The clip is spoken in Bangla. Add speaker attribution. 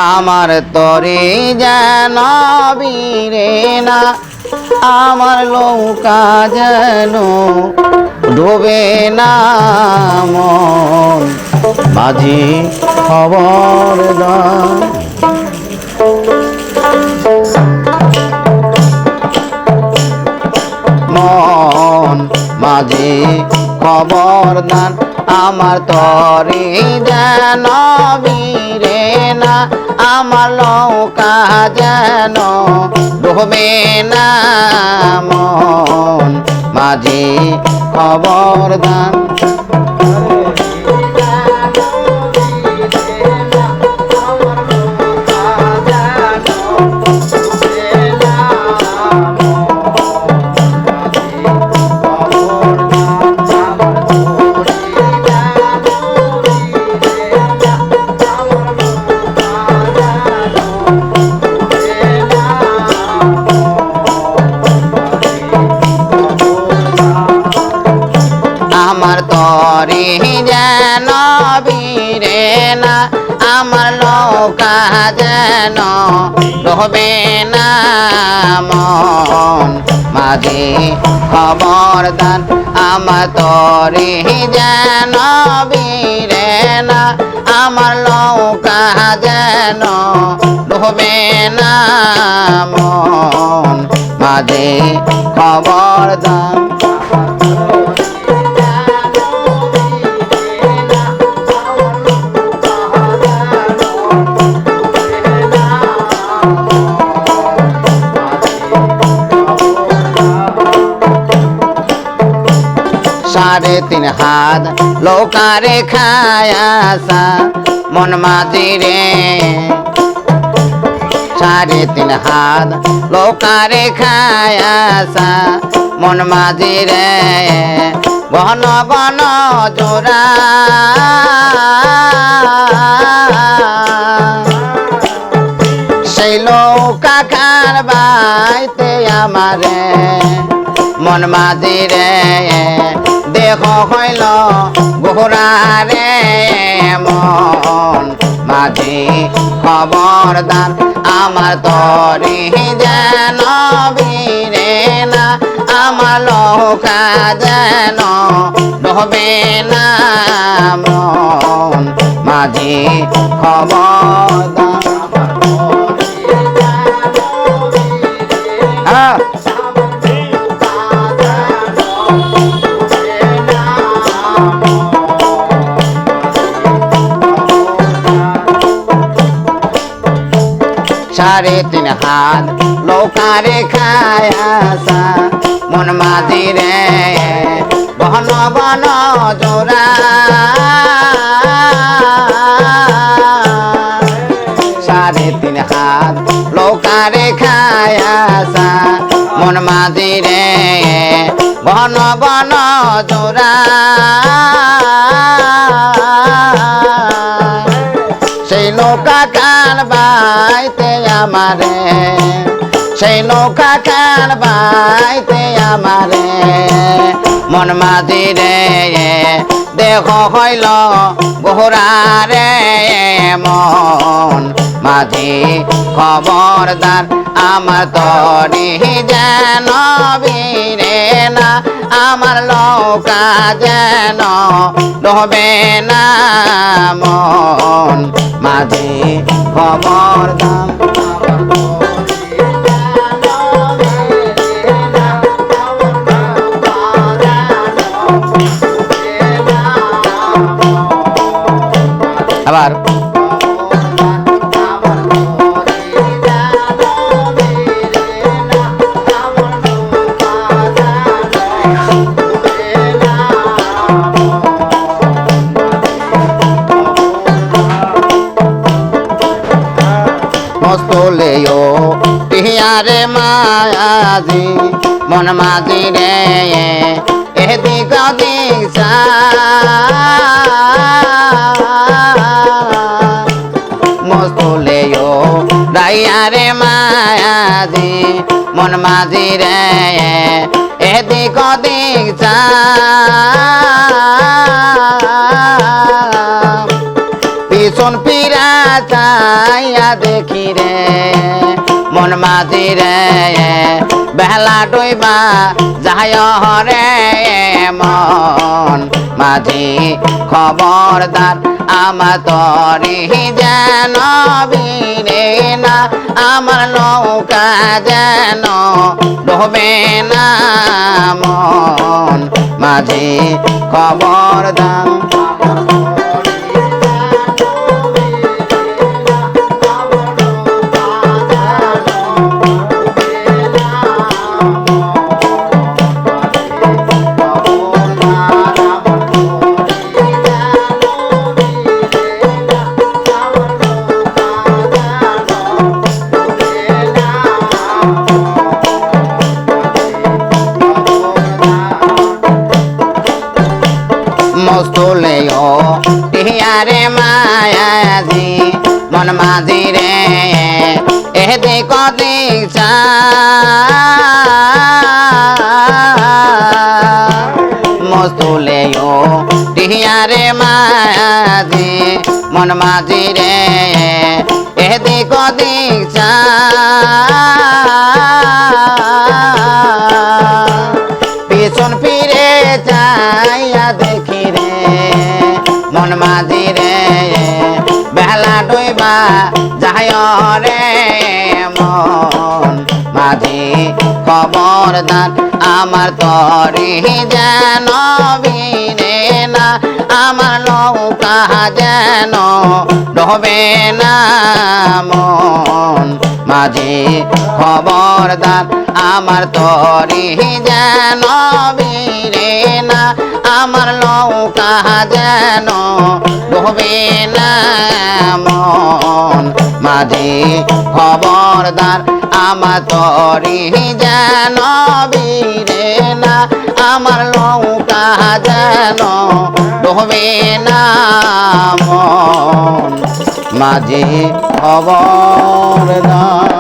Speaker 1: আমার তরে যেন বীরে না আমার নৌকা যেন ডোবে না মন মাঝি খবর দাও মন মাঝি খবর দান আমার তরে যেন বীরে না আমার নৌকা যেন ডুবে না মন মাঝি খবর দান আমার তরে যেন বীরে না আমার নৌকা যেন ডুবে না মন মাঝি খবর দান আমার তরে যেন বীরে না আমার নৌকা যেন ডুবে না মন মাঝি খবর দান साढ़े तीन हाथ लोकारे खाया सा मन माजी रे साढ़े तीन हाथ लोकारे खाया सा मन माजी रे घन घन जोरा সেই নৌকা খার বাইতে আমারে মন মাঝি রে দেখ হইল গোহরা রে মন মাঝি খবর দান আমার তরি যেন বীরে না আমার নৌকা যেন ডুবে না মন মাঝি খবর দান साढ़े तीन हाथ लोकारे खाया सा मन माझी रे घन घन जोरा साढ़े तीन हाथ लोकारे खाया सा मन माझी रे घन घन जोरा সেই নৌকা কাল বাইতে আমারে সেই নৌকা কাল বাইতে আমারে মন মাঝি রে দেখ হইল গোহরা রে মন মাঝি খবরদার আমার তরি যেন বীরে না আমার নৌকা যেন ডুবে না মন মাঝি খবরদার আবার মস্তলেও পিয়ারে মায়াজি মন মাঝি রে এদিক ওদিক মস্তলেও রাইয়ারে মায়াজি মন মাঝি রে এদিক ওদিক পিছন ফিরা চাইয়া দেখি রে মন মাঝি রে বেলা ডইবা যায় রে মন মাঝি খবরদার আমার তরি যেন বিরে না আমার নৌকা যেন ডুবে না মন মাঝি খবরদার মস্তুলেও টিয়ারে মায়াজি মন মাঝি রে এদিক ওদিক চা মস্তুলেও টিয়ারে মায়াজি মন মাঝি রে এদিক ওদিক চা পিছন ফিরে যাইয়া দেখি রে মন মাঝি রে বেলা ডইবা যায় রে মন মাঝি খবরদার আমার তরি যেন বিরে না আমার নৌকা যেন ডুবে না মন মাঝি খবরদার আমার তরি যেন বিরে না আমার নৌকা যেন ডুবে না মন মাঝি খবরদার আমার তরি যেন বিরে না আমার নৌকা যেন ডুবে না মন মাঝি খবরদার।